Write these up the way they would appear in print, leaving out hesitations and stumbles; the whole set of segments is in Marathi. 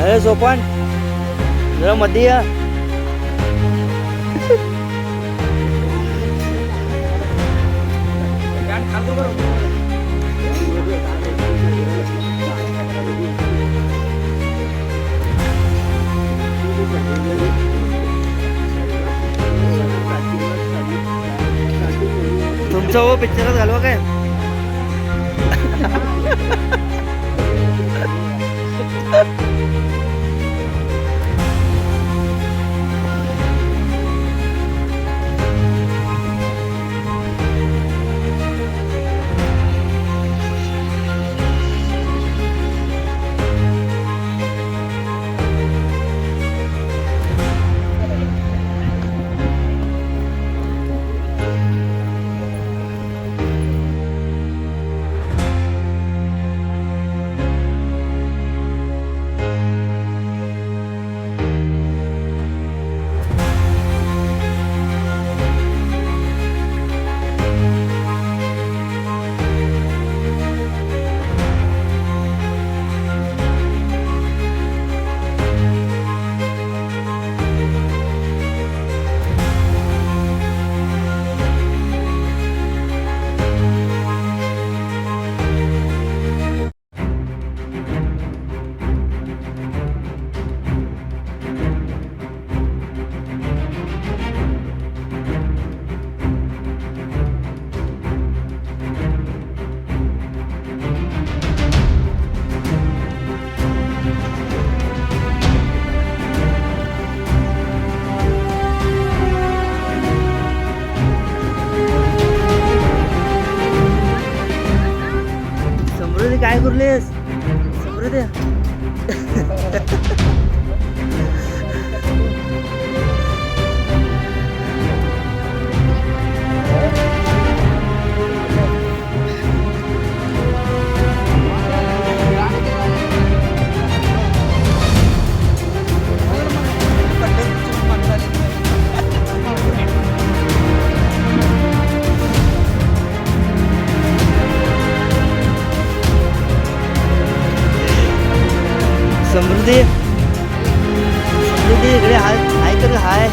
अरे सोपान जरा मध्ये या. तुमचं हो पिक्चरच घालवा काय. समृद्धी काय करलेस समृद्धी. समृद्धी समृद्धी इकडे हाय हाय कर हाय.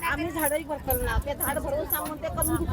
आम्ही झाडही भरकल ना ते झाड भरून सांगून ते करून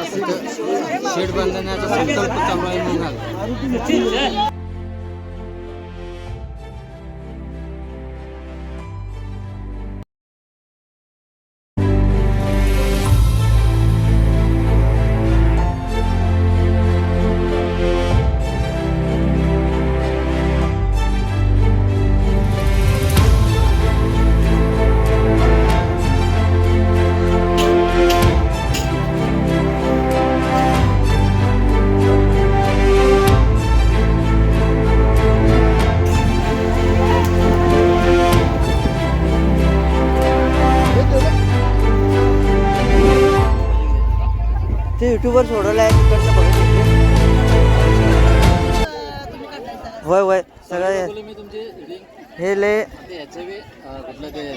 शेड बांधण्याचा संकल्प चालू आहे म्हणून ते युट्यूबवर सोडवलं आहे तिकडचं बघितलं. होय होय सगळं मी तुमचे हे लय याचं कुठलं ते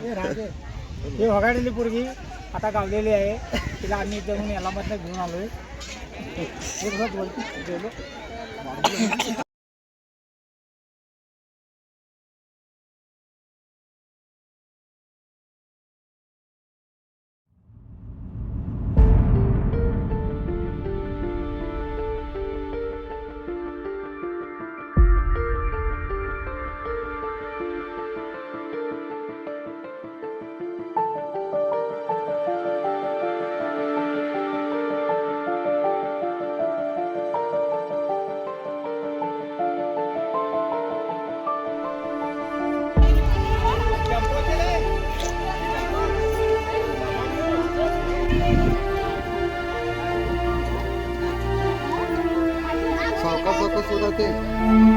हे वगाडलेली पोरगी आता गावलेली आहे. तिला आम्ही जाऊन याला मधनं घेऊन आलोय. सावकाश सावकाश होता ते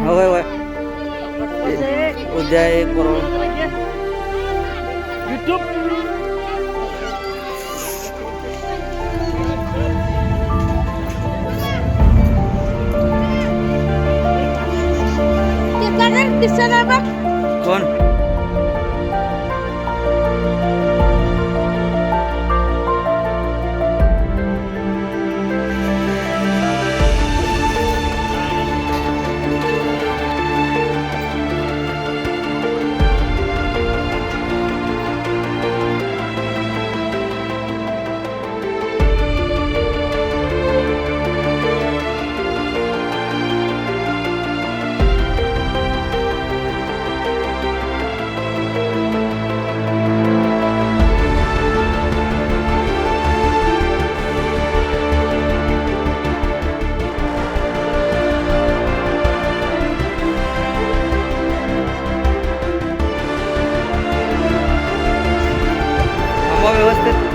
होय होय उद्या आहे परवा कोण व्यवस्थित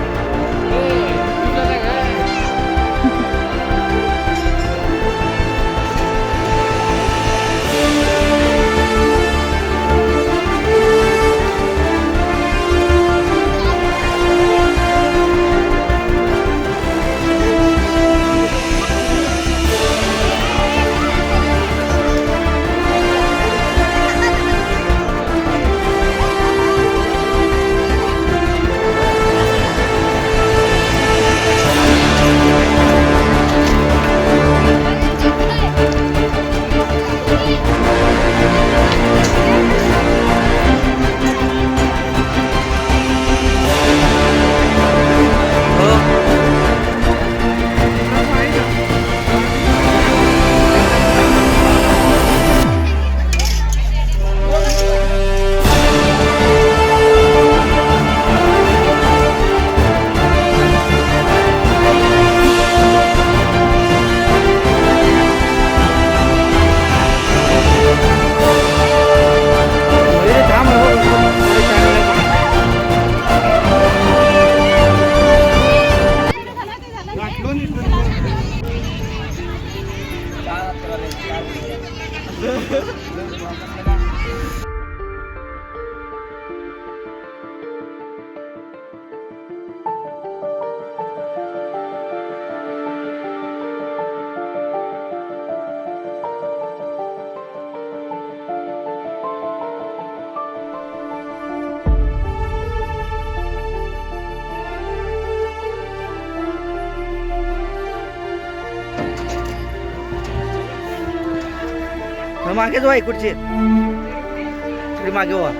मागेच व्हा इकडचे मागे व्हा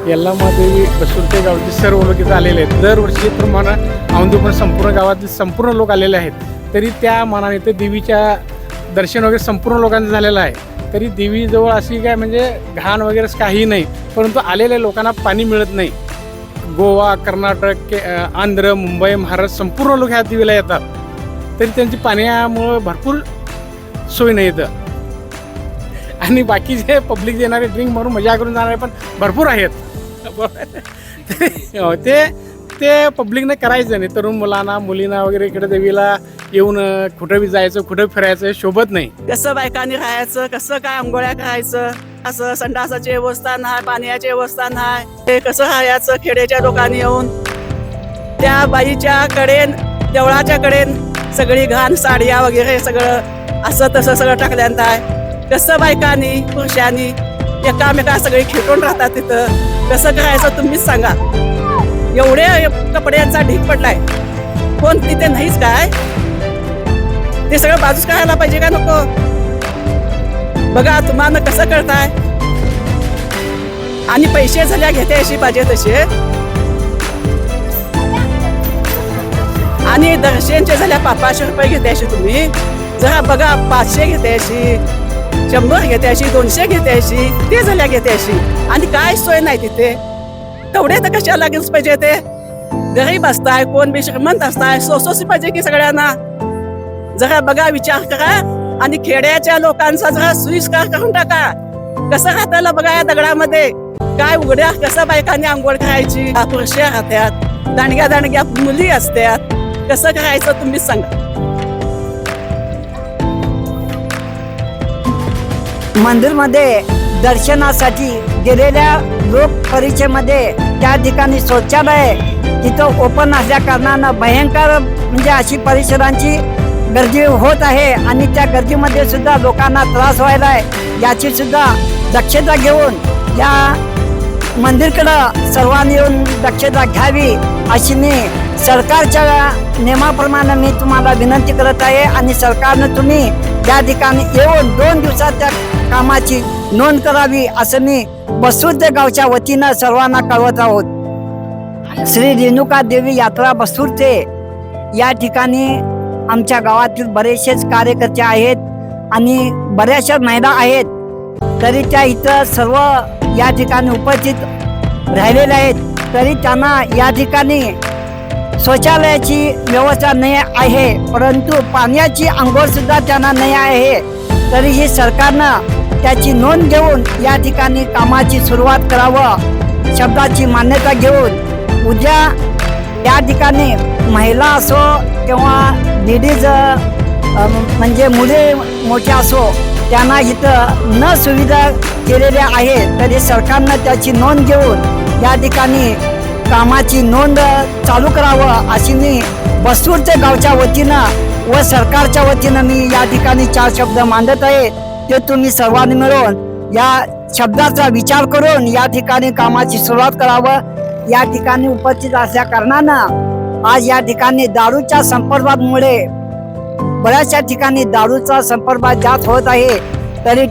यल्लामादेवी बसुर्ते गावातील सर्व लोक इथं आलेले आहेत. दरवर्षीप्रमाणे औंधी पण संपूर्ण गावातील संपूर्ण लोक आलेले आहेत. तरी त्या मानाने ते देवीच्या दर्शन वगैरे संपूर्ण लोकांचं झालेलं आहे. तरी देवीजवळ अशी काय म्हणजे घाण वगैरे काही नाही, परंतु आलेल्या लोकांना पाणी मिळत नाही. गोवा, कर्नाटक, आंध्र, मुंबई, महाराष्ट्र संपूर्ण लोक ह्या देवीला येतात. तरी त्यांची पाण्यामुळं भरपूर सोय नाही येतं. आणि बाकीचे पब्लिक येणारे ड्रिंक मारून मजा करून जाणारे पण भरपूर आहेत. ते पब्लिकने करायचं नाही. तरुण मुलांना मुलींना वगैरे इकडे देवीला येऊन कुठं बी जायचं, कुठं फिरायचं शोभत नाही. कसं बायकांनी राहायचं, कसं काय आंघोळ्या करायचं, असं संडासाची व्यवस्था नाही, पाण्याची व्यवस्था नाही, ते कसं राहायचं. खेड्याच्या लोकांनी येऊन त्या बाईच्या कडेन, देवळाच्या कडेन सगळी घाण साड्या वगैरे सगळं असं तसं सगळं टाकल्यानंत आहे. कसं बायकांनी पुरुषांनी एकामेका सगळे खेटून राहतात तिथं, कसं करायचं तुम्हीच सांगा. एवढे कपड्यांचा ढीक पडलाय, कोण तिथे नाहीच काय, ते सगळं बाजूच करायला पाहिजे का नको. बघा तुम्हाला कसं कळताय. आणि पैसे झाल्या घेते अशी पाहिजे तसे, आणि दर्शनचे झाल्या 500 रुपये घेते अशी तुम्ही. जरा बघा 500 घेते अशी, 100 घेते अशी, 200 घेते अशी, ते झाल्या घेते अशी. आणि काय सोय नाही तिथे. तेवढे तर कशाला गेलच पाहिजे. ते गरीब असताय, कोण बी श्रीमंत असताय, सोसोसी पाहिजे की सगळ्यांना. जरा बघा, विचार करा. आणि खेड्याच्या लोकांचा जरा सुविस्कार करून टाका. कसं राहताला बघा या दगडामध्ये. काय उघड्या कसं बायकांनी आंघोळ करायची, पुरुष राहत्यात, दांडग्या दांडग्या मुली असतात, कसं करायचं तुम्हीच सांगा. मंदिरमध्ये दर्शनासाठी गेलेल्या लोक परिचयमध्ये त्या ठिकाणी शौचालय तिथं ओपन असल्या कारणानं भयंकर म्हणजे अशी परिसरांची गर्दी होत आहे. आणि त्या गर्दीमध्ये सुद्धा लोकांना त्रास व्हायला आहे. याची सुद्धा दक्षता घेऊन या मंदिरकडं सर्वांनी येऊन दक्षता घ्यावी अशी मी सरकारच्या नियमाप्रमाणे मी तुम्हाला विनंती करत आहे. आणि सरकारनं तुम्ही या ठिकाणी येऊन 2 दिवसात त्या कामाची नोंद करावी असं मी बसुर्ते गावच्या वतीनं सर्वांना कळवत आहोत. श्री रेणुका देवी यात्रा बसुर्ते या ठिकाणी आमच्या गावातील बरेचसेच कार्यकर्ते आहेत आणि बऱ्याचशा महिला आहेत. तरी त्या इथं सर्व या ठिकाणी उपस्थित राहिलेल्या आहेत. तरी त्यांना या ठिकाणी शौचालयाची व्यवस्था नाही आहे, परंतु पाण्याची आंघोळ सुद्धा त्यांना नाही आहे. तरीही सरकारनं त्याची नोंद घेऊन या ठिकाणी कामाची सुरुवात करावं. शब्दाची मान्यता घेऊन उद्या या ठिकाणी महिला असो किंवा लेडीज म्हणजे मुले मोठ्या असो त्यांना इथं न सुविधा केलेल्या आहे. तरी सरकारनं त्याची नोंद घेऊन या ठिकाणी कामाची नोंद चालू करावं अशी मी बसुर्ते गावच्या वतीनं व सरकारच्या वतीनं मी या ठिकाणी 4 शब्द मांडत आहे. ते तुम्ही सर्वांनी मिळून या शब्दाचा विचार करून या ठिकाणी कामाची सुरुवात करावं. या ठिकाणी उपस्थित असल्या कारणानं आज या ठिकाणी दारूच्या संपर्कामुळे बऱ्याचशा ठिकाणी दारूचा संपर्क जास्त होत आहे. तरी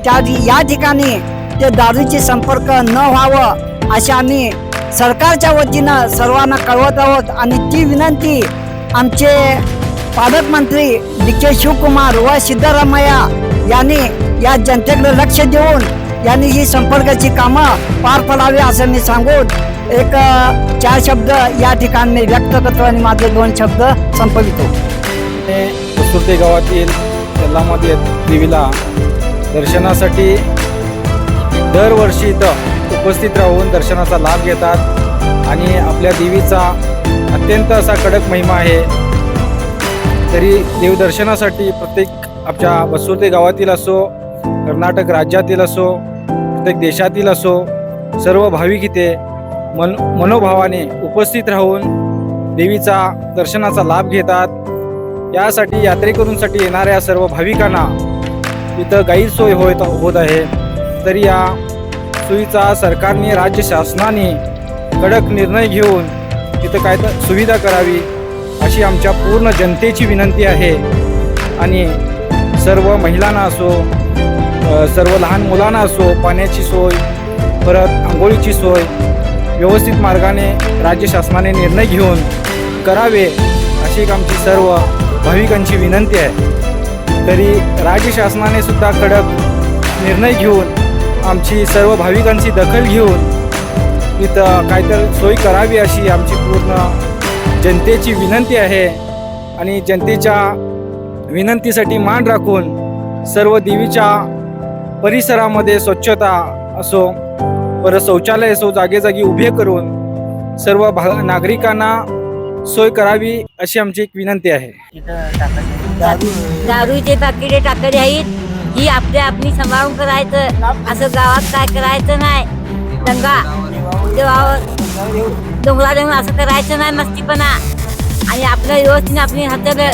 या ठिकाणी ते दारूची संपर्क न व्हावं अशी आम्ही सरकारच्या वतीनं सर्वांना कळवत आहोत. आणि ती विनंती आमचे पालकमंत्री DK शिवकुमार व सिद्धरामय्या यांनी या जनतेकडे लक्ष देऊन यांनी ही संपर्काची कामं पार पडावी असं मी सांगून 4 शब्द या ठिकाणी मी व्यक्त करतो आणि माझे 2 शब्द संपवितो. बसुर्ते गावातील यल्लामादेवी देवीला दर्शनासाठी दरवर्षी इथं उपस्थित राहून दर्शनाचा लाभ घेतात. आणि आपल्या देवीचा अत्यंत असा कडक महिमा आहे. तरी देवदर्शनासाठी प्रत्येक आपल्या बसुर्ते गावातील असो, कर्नाटक राज्यातील असो, प्रत्येक देशातील असो, सर्व भाविक इथे मनोभावाने उपस्थित राहून देवीचा दर्शनाचा लाभ घेतात. यासाठी यात्रेकरूंसाठी येणाऱ्या सर्व भाविकांना इथं गैरसोय होत आहे. तरी या सोयीचा सरकारने राज्य शासनाने कडक निर्णय घेऊन तिथं काय तर सुविधा करावी अशी आमच्या पूर्ण जनतेची विनंती आहे. आणि सर्व महिलांना असो, सर्व लहान मुलांना असो, पाण्याची सोय, परत आंघोळीची सोय व्यवस्थित मार्गाने राज्य शासनाने निर्णय घेऊन करावे अशी एक आमची सर्व भाविकांची विनंती आहे. तरी राज्य शासनाने सुद्धा कडक निर्णय घेऊन आमची सर्व भाविकांची दखल घेऊन इथं काहीतरी सोय करावी अशी आमची पूर्ण जनतेची विनंती आहे. आणि जनतेच्या विनंतीसाठी मान राखून सर्व देवीच्या परिसरामध्ये स्वच्छता असो, परत शौचालय असो जागेजागी उभे करून सर्व नागरिकांना सोय करावी अशी आमची एक विनंती आहे. दारूचे पाकिटे टाकले आहेत, ही आपल्या आपली सांभाळून करायचं. असं गावात काय करायचं नाही. दंगा डोंगरा देऊन असं करायचं नाही मस्तीपणा. आणि आपलं व्यवस्थित आपली हाताला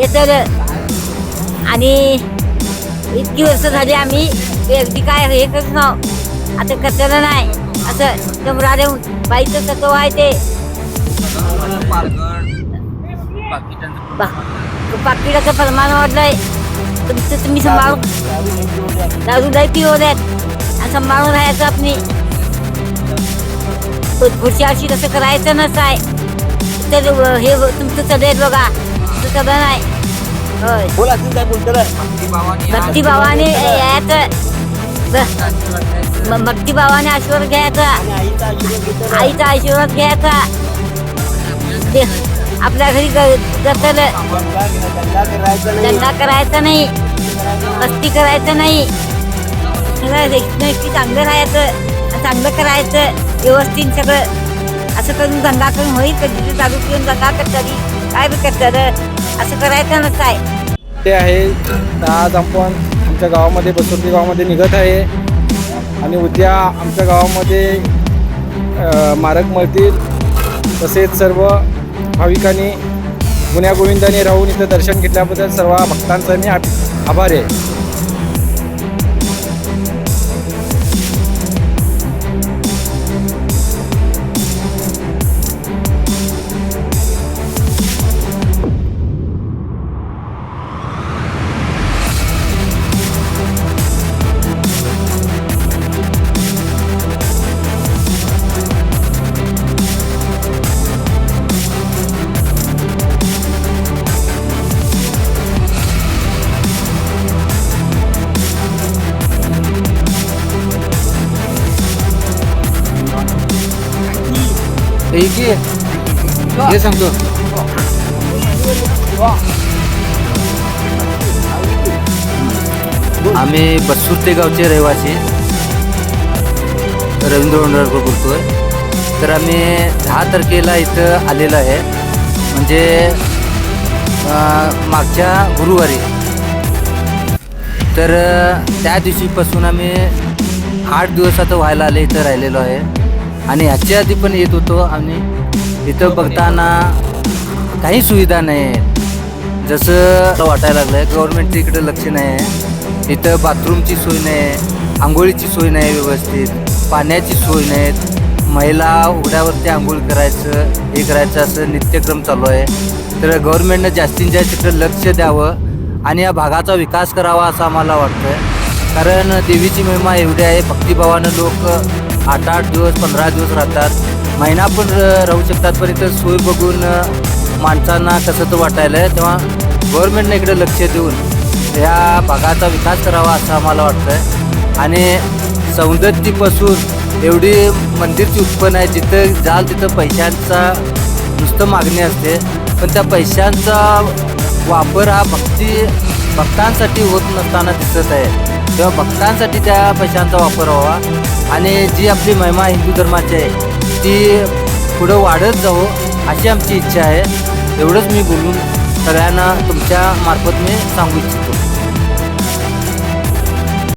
येतं. आणि इतकी वर्ष झाली आम्ही अगदी काय हे करत नाव आता करताना नाही. असं डोंगरा देऊन बाईचं तत्व आहे ते पाकिटाचं प्रमाण वाढलंय. तुमचं तुम्ही सांभाळून दारू लई पिवल्यात आणि सांभाळून राहायचं. आपली पुढच्या वर्षी तसं करायचं नसाय. तर हे तुमचं चालेल बघा, तसं सगळं नाही. होय भक्ती भावाने यायचं. भक्ती भावाने आशीर्वाद घ्यायचा, आईचा आशीर्वाद घ्यायचा. आपल्या घरी दंगा करायचा नाही, मस्ती करायचं नाही. नक्की चांगलं राहायचं, चांगलं करायचं व्यवस्थित सगळं. असं करून दंगा करून होईल कधी दारू पिऊन दंगा करतात काय बी करतात. असं करायचं नसताय ते आहे. आज आपण आमच्या गावामध्ये बसवती गावामध्ये निघत आहे आणि उद्या आमच्या गावामध्ये मारक मळतील. तसेच सर्व भाविकांनी गुण्यागोविंदाने राहून इथं दर्शन घेतल्याबद्दल सर्व भक्तांचा मी आभारी आहे. हे सांगतो आम्ही बसुर्ते गावचे रहिवासी रवींद्र वंडरकर बोलतोय. तर आम्ही 10 तारखेला इथं आलेलो आहे. म्हणजे मागच्या गुरुवारी. तर त्या दिवशीपासून आम्ही 8 दिवस आता व्हायला आले इथं राहिलेलो आहे. आणि ह्याच्या आधी पण येत होतो. आणि इथं बघताना काही सुविधा नाही आहे. जसं वाटायला लागलं आहे गव्हर्नमेंटचं इकडं लक्ष नाही आहे. इथं बाथरूमची सोय नाही आहे, आंघोळीची सोय नाही व्यवस्थित, पाण्याची सोय नाहीत. महिला उघड्यावरती आंघोळ करायचं हे करायचं असं नित्यक्रम चालू आहे. तर गव्हर्नमेंटनं जास्तीत जास्त इकडं लक्ष द्यावं आणि या भागाचा विकास करावा असं आम्हाला वाटतं आहे. कारण देवीची महिमा एवढी आहे. भक्तिभावानं लोक 8-8 दिवस 15 दिवस राहतात, महिना पण राहू शकतात. पण इथं सोय बघून माणसांना कसं तर वाटायला आहे. तेव्हा गव्हर्नमेंटनं इकडे लक्ष देऊन ह्या भागाचा विकास करावा असं आम्हाला वाटतं आहे. आणि सौंदर्यापासून एवढी मंदिरची उत्पन्न आहे, जिथं जाल तिथं पैशांचा नुसतं मागणी असते. पण त्या पैशांचा वापर हा भक्तांसाठी होत नसताना दिसत आहे. तेव्हा भक्तांसाठी त्या पैशांचा वापर व्हावा आणि जी आपली महिमा हिंदू धर्माची आहे ती पुढं वाढत जावं अशी आमची इच्छा आहे. एवढंच मी बोलून सगळ्यांना तुमच्या मार्फत मी सांगू इच्छितो.